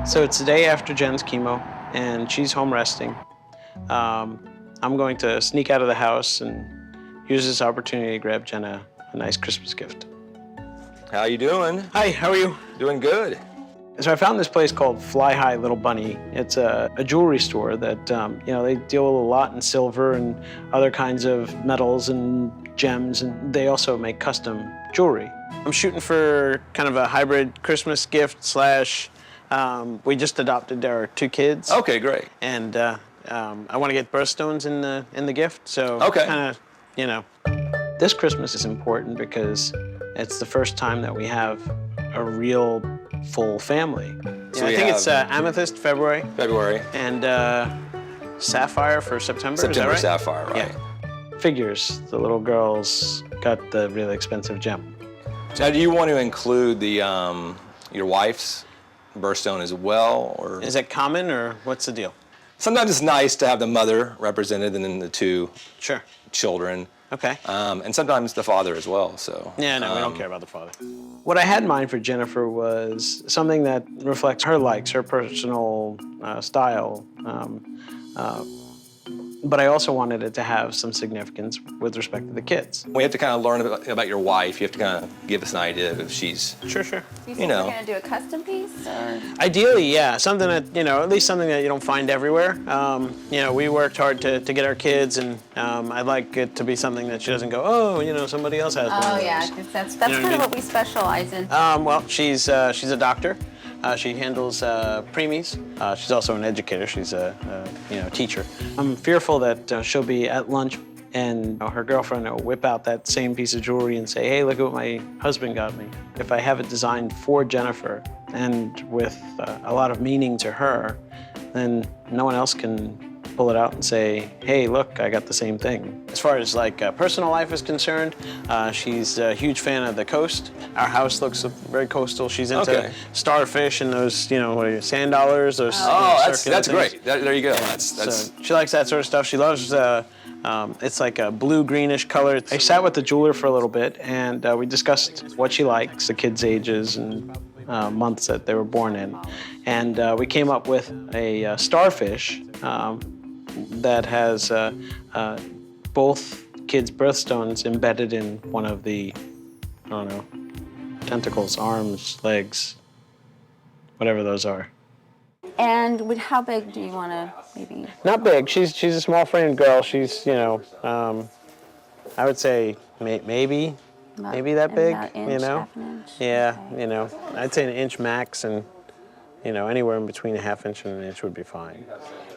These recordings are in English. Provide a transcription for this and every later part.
So it's the day after Jen's chemo, and she's home resting. I'm going to sneak out of the house and use this opportunity to grab Jen a nice Christmas gift. How you doing? Hi, how are you? Doing good. So I found this place called Fly High Little Bunny. It's a jewelry store that, they deal a lot in silver and other kinds of metals and gems, and they also make custom jewelry. I'm shooting for kind of a hybrid Christmas gift slash, we just adopted our 2 kids. Okay, great. And I want to get birthstones in the gift, so Okay. kind of, This Christmas is important because it's the first time that we have a real full family. So I think it's Amethyst February. February. And Sapphire for September. September is that right? Sapphire, right? Yeah. Figures. The little girls got the really expensive gem. Now, do you want to include the your wife's birthstone as well, or Is it common, or what's the deal? sometimes it's nice to have the mother represented and then the 2 Sure. children, Okay. and sometimes the father as well. So Yeah, no, we don't care about the father. What I had in mind for Jennifer was something that reflects her likes, her personal style. But I also wanted it to have some significance with respect to the kids. We have to kind of learn about your wife. You have to kind of give us an idea of if she's. Sure, sure. You think know. you're gonna do a custom piece, or? Ideally, yeah, something that, at least something that you don't find everywhere. We worked hard to get our kids, and I'd like it to be something that she doesn't go, oh, somebody else has one of Oh those. yeah, 'cause that's what I kind mean? of what we specialize in. Well, she's a doctor. She handles preemies. She's also an educator. She's a teacher. I'm fearful that she'll be at lunch and her girlfriend will whip out that same piece of jewelry and say, hey, look at what my husband got me. If I have it designed for Jennifer and with a lot of meaning to her, then no one else can pull it out and say, hey, look, I got the same thing. As far as personal life is concerned, she's a huge fan of the coast. Our house looks very coastal. She's into starfish and those, what are you, sand dollars, those circular that's things. great. There you go. That's So she likes that sort of stuff. She loves, it's like a blue-greenish color. I sat with the jeweler for a little bit, and we discussed what she likes, the kids' ages and months that they were born in. And we came up with a starfish that has both kids' birthstones embedded in one of the, I don't know, tentacles, arms, legs, whatever those are. And how big do you want to maybe? Not big. She's a small-framed girl. She's, I would say maybe that big, About inch, half an inch? Yeah, Okay. I'd say an inch max, and anywhere in between a half inch and an inch would be fine.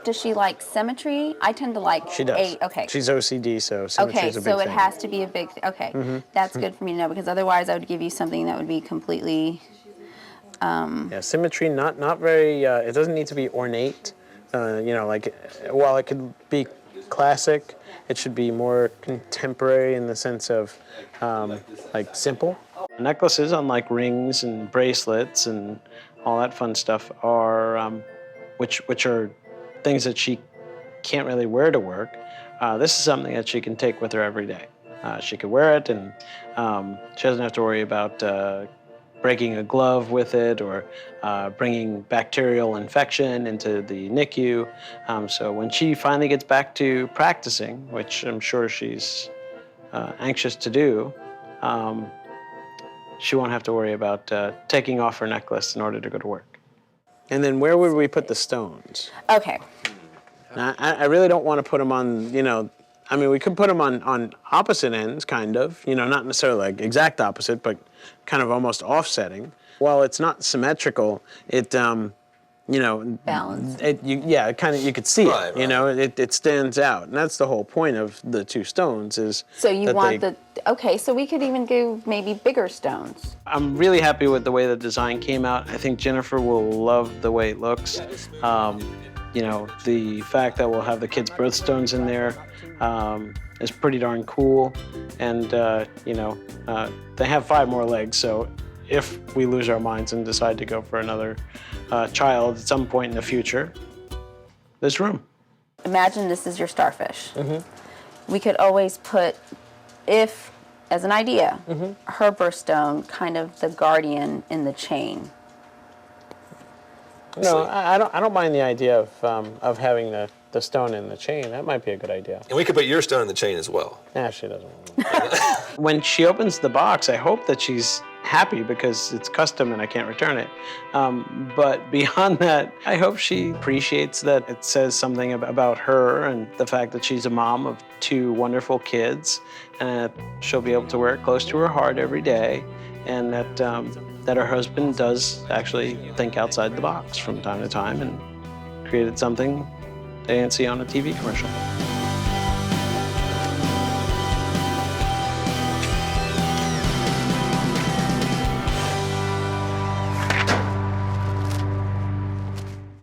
Does she like symmetry? I tend to like. She does. Okay. She's OCD, so symmetry Okay, is a big so thing. it has to be a big. Okay, that's good for me to know, because otherwise I would give you something that would be completely. Yeah, symmetry, not very. It doesn't need to be ornate. While it could be classic, it should be more contemporary in the sense of simple. Necklaces, unlike rings and bracelets and all that fun stuff, are which are things that she can't really wear to work. This is something that she can take with her every day. She could wear it, and she doesn't have to worry about breaking a glove with it or bringing bacterial infection into the NICU. So when she finally gets back to practicing, which I'm sure she's anxious to do, she won't have to worry about taking off her necklace in order to go to work. And then where would we put the stones? Okay. Now, I really don't want to put them on, we could put them on opposite ends, kind of, not necessarily like exact opposite, but kind of almost offsetting. While it's not symmetrical, it, Balance. You could see Right, it, it stands out. And that's the whole point of the 2 stones is So you want okay, so we could even do maybe bigger stones. I'm really happy with the way the design came out. I think Jennifer will love the way it looks. The fact that we'll have the kids' birthstones in there is pretty darn cool. And, they have 5 more legs, so if we lose our minds and decide to go for another child at some point in the future, there's room. Imagine this is your starfish. We could always put, as an idea, her birthstone, kind of the guardian in the chain. No, I don't mind the idea of having the stone in the chain. That might be a good idea. And we could put your stone in the chain as well. Nah, she doesn't want it. When she opens the box, I hope that she's happy because it's custom and I can't return it. But beyond that, I hope she appreciates that it says something about her and the fact that she's a mom of 2 wonderful kids, and that she'll be able to wear it close to her heart every day, and that that her husband does actually think outside the box from time to time and created something they didn't see on a TV commercial.